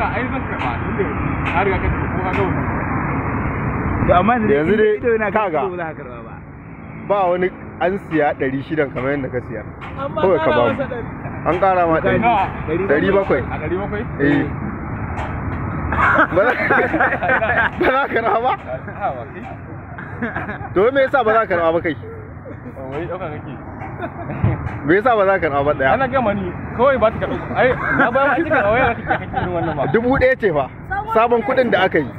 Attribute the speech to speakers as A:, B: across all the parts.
A: wala ai zan karba tunda har ga kai ko ka ga
B: to amma
C: yanzu dai
B: ido yana
C: kaga
B: ba za ka karba ba.
C: ba wani an siya 600 kamar yadda ka siya kawai ka ba mu an ƙara ma 700
A: a 700
C: eh ba za ka karba ba to me yasa ba za ka karba ba kai
A: wai dauka kake
C: me yasa ba za ka karba ba daya
A: ana gama ni kawai ba ta karba ai na ba ma kika waya kake irin wannan ba
C: 1000 ce fa sabon kudin da aka yi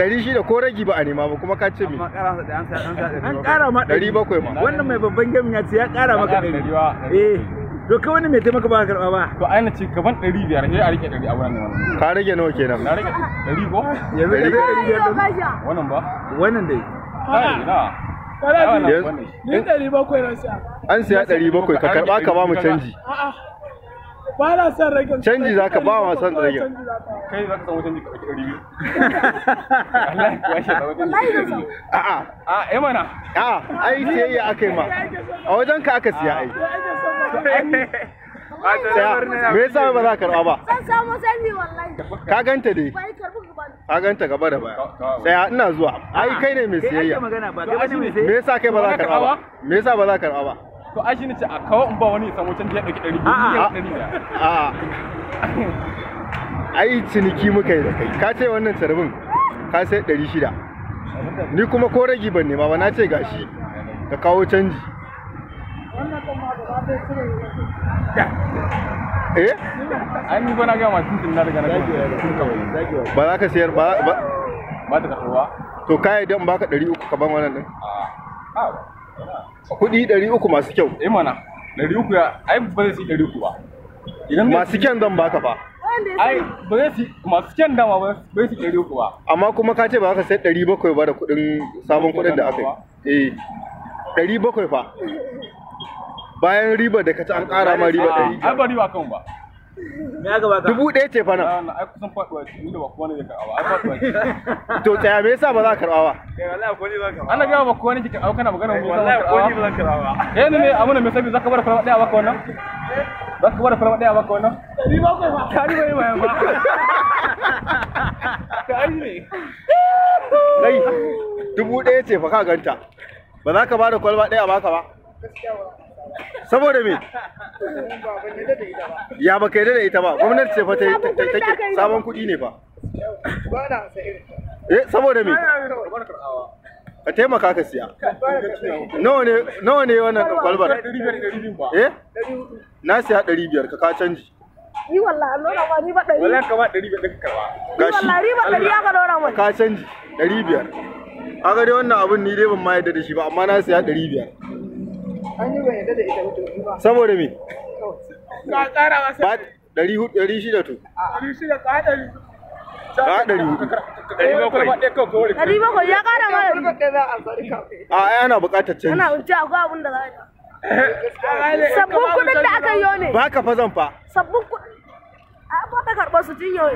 C: 600 ko ragi ba a nema ba kuma ka ce me
B: An ƙara ma
C: 700 ma
B: wannan mai babban game ya ce ya ƙara maka 100. Eh to kai wani mai taimaka ba ka karba ba.
A: to ai na ce gaban 500 sai a rike 100 a wurin nan
C: ka rage nawa kenan
A: na rike 100 ko
B: Yanzu ka sai 500
A: wannan ba
B: wannan dai.
A: ai na
D: Ni 700 na siya.
C: an siya 700 ka karba ka ba mu canji
D: A'a. Ba na son rage.
C: canji zaka ba ma son rage
A: kai za ka samu canji ka 200 wallahi ko ya shaɗa wajen
C: a'a
A: a mana
C: a'a ai siyayya akai ma a wajen ka aka siya ai me yasa ba za ka karba ba
E: Zan samu canji wallahi.
C: ka ganta dai
E: Bai karbi gaba.
C: ka ganta gaba da baya tsaya ina zuwa ai kai ne mai
B: Kai ake
C: siyayya
B: magana ba kai bane mai
C: me
B: sai.
C: yasa kai ba za ka karba ba me yasa ba za ka karba ba
A: to ai shine ce a kawo in ba wani ya samu canji ya dauki 200
C: a'a ai ciniki muka yi da kai ka ce wannan tarbin ka sai 600 ni kuma ko ragi ban nema ba na ce gashi ka kawo canji eh
A: ai ni ba na ga ma tuntun na daga na kawai
C: ba za ka siyar ba
A: ba ta karɓa
C: to kai idan baka 300 ka ban wannan din kudi 300 masu kyau
A: eh mana 300 ya ai ba zai ci 300 ba idan
C: masu kyan zan baka fa
A: ai ba zai ci masu kyan dama ba zai ci 300 ba
C: amma kuma ka ce ba ka sai 700 ba da kudin sabon kudin da aka yi 700 fa bayan riba da ka ci an ƙara ma riba 100
A: ai ba riba kan ba
B: Me aka baka?
C: 1000 ce fa nan
A: ai kusan faduwa ce inda ba kowa ne zai karɓa ai faduwa ce
C: to tsaya me yasa ba za ka karɓa ba
B: Kai wallahi ko ni zan karba.
A: ana ga ba kowa ne kike au kana magana mu
B: Wallahi ko ni zan karba ba.
A: eh ne amuna me sabi zaka bar farma daya baka wannan zaka bar farma daya baka wannan
D: 700 fa.
A: kari bai mai ba kai ne
C: kai 1000 ce fa ka ganta ba za ka ba da kwalba ɗaya baka ba saboda me ya baka yarda da ita ba gwamnati ce fa take sabon kuɗi ne fa saboda me ka taimaka ka siya nawa ne wannan kwalbar na siya 500 ka canji
E: Ni wallahi an nuna ma ni ba 100.
A: wallahi ka ba 100 ɗin karɓa
E: Ni wallahi riba 100 aka dora mai.
C: ka canji 500 kaga dai wannan abun ni dai ban ma yarda da shi ba amma na siya 500
D: An yi ban yadda da ita mutum ba.
C: saboda me
D: Ka ƙara masa.
C: ba 600 to
D: 600 ka haɗa ni.
C: ka 400
E: 700 ya kara mana.
D: Riba ɗaya za a sari kafin.
C: a ai ana buƙatar canji
E: Ana wuce akwai abin da za a yi. Sabbin kuɗin da aka yi ne.
C: ba ka fa zan fa
E: Sabbin kuɗin. A ba ta karɓar su tun yau.